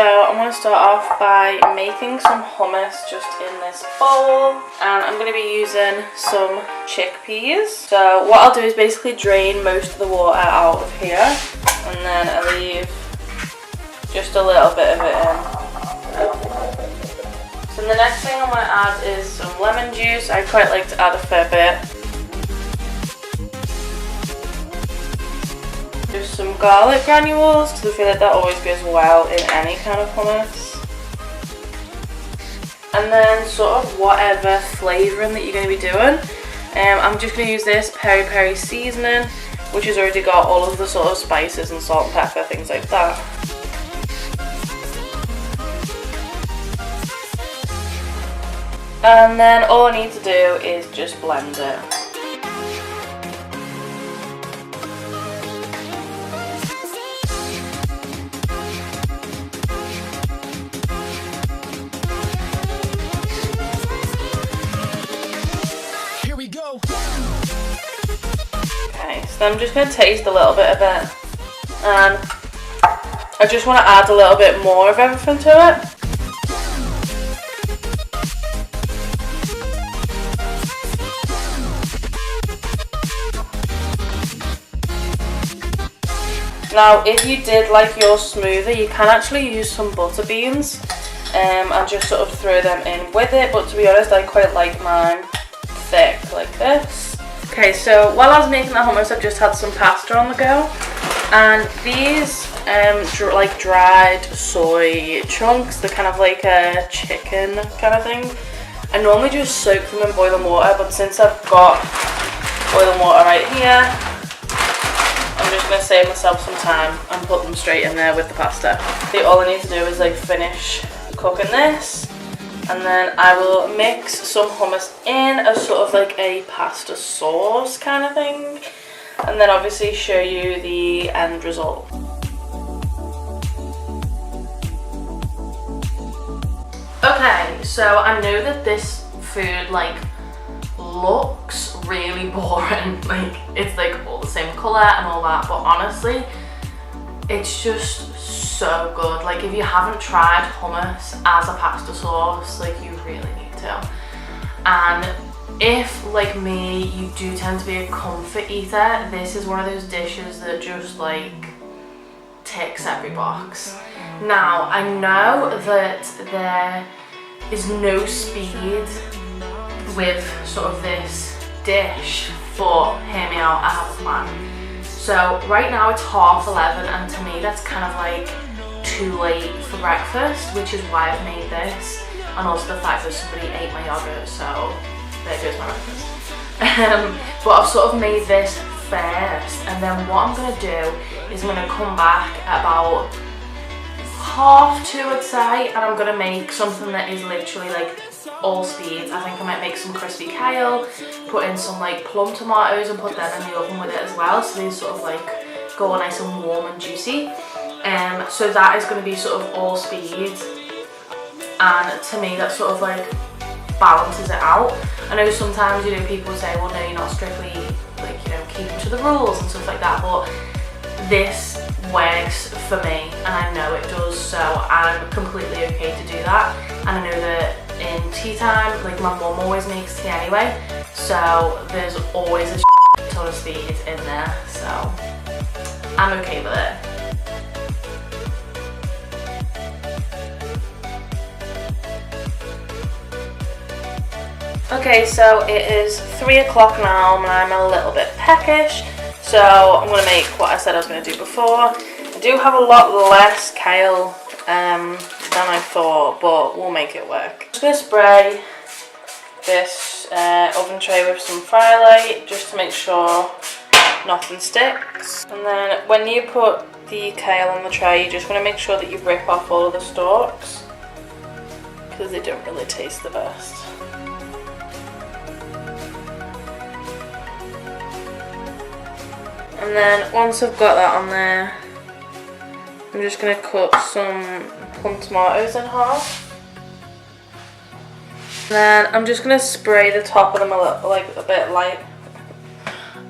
so I'm going to start off by making some hummus just in this bowl, and I'm going to be using some chickpeas. So what I'll do is basically drain most of the water out of here, and then I leave just a little bit of it in. So the next thing I'm going to add is some lemon juice. I quite like to add a fair bit. Just some garlic granules, because I feel like that always goes well in any kind of hummus. And then sort of whatever flavouring that you're going to be doing. I'm just going to use this peri peri seasoning, which has already got all of the sort of spices and salt and pepper, things like that. And then all I need to do is just blend it. Okay, so I'm just going to taste a little bit of it, and I just want to add a little bit more of everything to it. Now, if you did like yours smoother, you can actually use some butter beans and just sort of throw them in with it, but to be honest, I quite like mine thick like this. Okay, so while I was making the hummus, I've just had some pasta on the go, and these like dried soy chunks, they're kind of like a chicken kind of thing. I normally just soak them in boiling water, but since I've got boiling water right here, I'm just going to save myself some time and put them straight in there with the pasta. So all I need to do is like finish cooking this, and then I will mix some hummus in as sort of like a pasta sauce kind of thing, and then obviously show you the end result. Okay, so I know that this food like looks really boring, like it's like all the same colour and all that, but honestly it's just so good. Like if you haven't tried hummus as a pasta sauce, like you really need to. And if, like me, you do tend to be a comfort eater, this is one of those dishes that just like ticks every box. Now I know that there is no speed with sort of this dish, but hear me out, I have a plan. So right now it's 11:30, and to me that's kind of like too late for breakfast, which is why I've made this, and also the fact that somebody ate my yogurt, so there goes my breakfast. But I've sort of made this first, and then what I'm going to do is I'm going to come back at about 2:30, I'd say, and I'm going to make something that is literally like all speed. I think I might make some crispy kale, put in some like plum tomatoes and put them in the oven with it as well, so these sort of like go nice and warm and juicy. So that is going to be sort of all speed, and to me that sort of like balances it out. I know sometimes, you know, people say, well no, you're not strictly like, you know, keeping to the rules and stuff like that, but this works for me and I know it does, so I'm completely okay to do that. And I know that in tea time, like my mum always makes tea anyway, so there's always a ton of speed in there, so I'm okay with it. Okay, so it is 3 o'clock now and I'm a little bit peckish, so I'm going to make what I said I was going to do before. I do have a lot less kale than I thought, but we'll make it work. I'm just going to spray this oven tray with some Firelight just to make sure nothing sticks. And then when you put the kale on the tray, you just want to make sure that you rip off all of the stalks, because they don't really taste the best. And then once I've got that on there, I'm just going to cut some plum tomatoes in half. And then I'm just going to spray the top of them a little, like a bit light.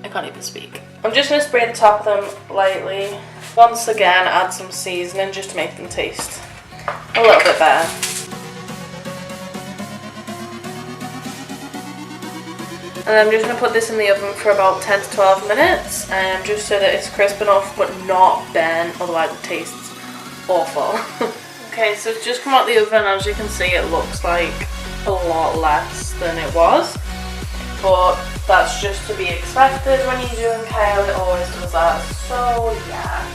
I can't even speak. I'm just going to spray the top of them lightly. Once again, add some seasoning just to make them taste a little bit better. And I'm just going to put this in the oven for about 10 to 12 minutes, just so that it's crisp enough but not burnt, otherwise it tastes awful. Okay, so it's just come out the oven. As you can see, it looks like a lot less than it was, but that's just to be expected when you're doing kale, it always does that, so yeah.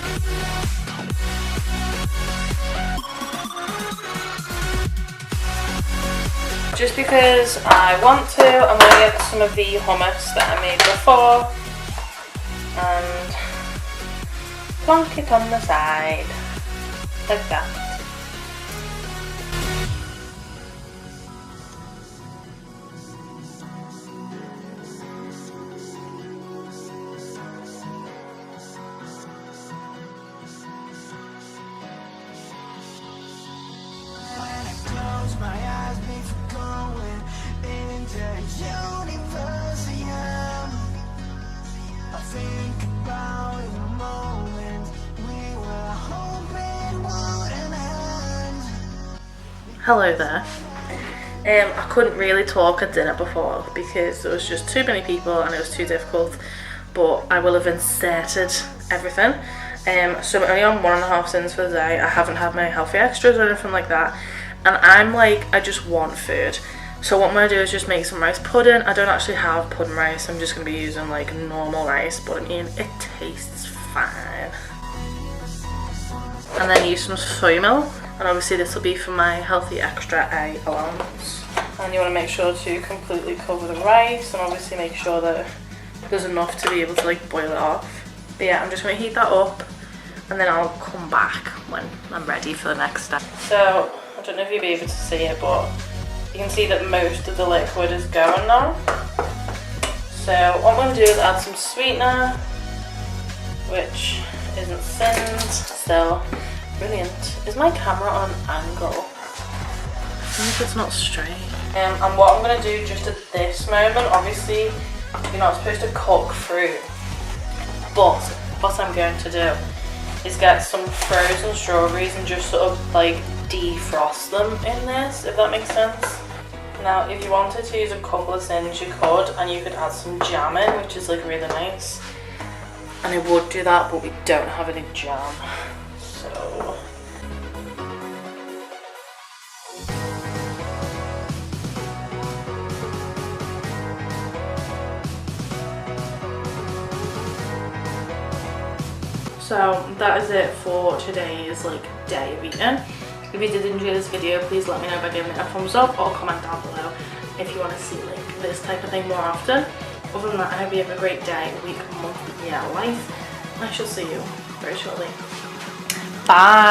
Just because I want to, I'm going to get some of the hummus that I made before and plonk it on the side, like that. Hello there. I couldn't really talk at dinner before because there was just too many people and it was too difficult, but I will have inserted everything. So I'm only on 1.5 cents for the day. I haven't had my healthy extras or anything like that, and I'm like, I just want food. So what I'm going to do is just make some rice pudding. I don't actually have pudding rice, I'm just going to be using like normal rice, but I mean, it tastes fine. And then use some soy milk. And obviously this will be for my healthy extra A allowance. And you want to make sure to completely cover the rice and obviously make sure that there's enough to be able to like boil it off. But yeah, I'm just going to heat that up and then I'll come back when I'm ready for the next step. So, I don't know if you'll be able to see it, but you can see that most of the liquid is going now. So what I'm going to do is add some sweetener, which isn't singed still. Brilliant. Is my camera on an angle? I think it's not straight. And what I'm going to do just at this moment, obviously you're not supposed to cook fruit, but what I'm going to do is get some frozen strawberries and just sort of like defrost them in this, if that makes sense. Now if you wanted to use a couple of things you could, and you could add some jam in, which is like really nice. And I would do that, but we don't have any jam. So that is it for today's day of eating. If you did enjoy this video, please let me know by giving it a thumbs up or comment down below if you want to see this type of thing more often. Other than that, I hope you have a great day, week, month, year, life. I shall see you very shortly. Bye!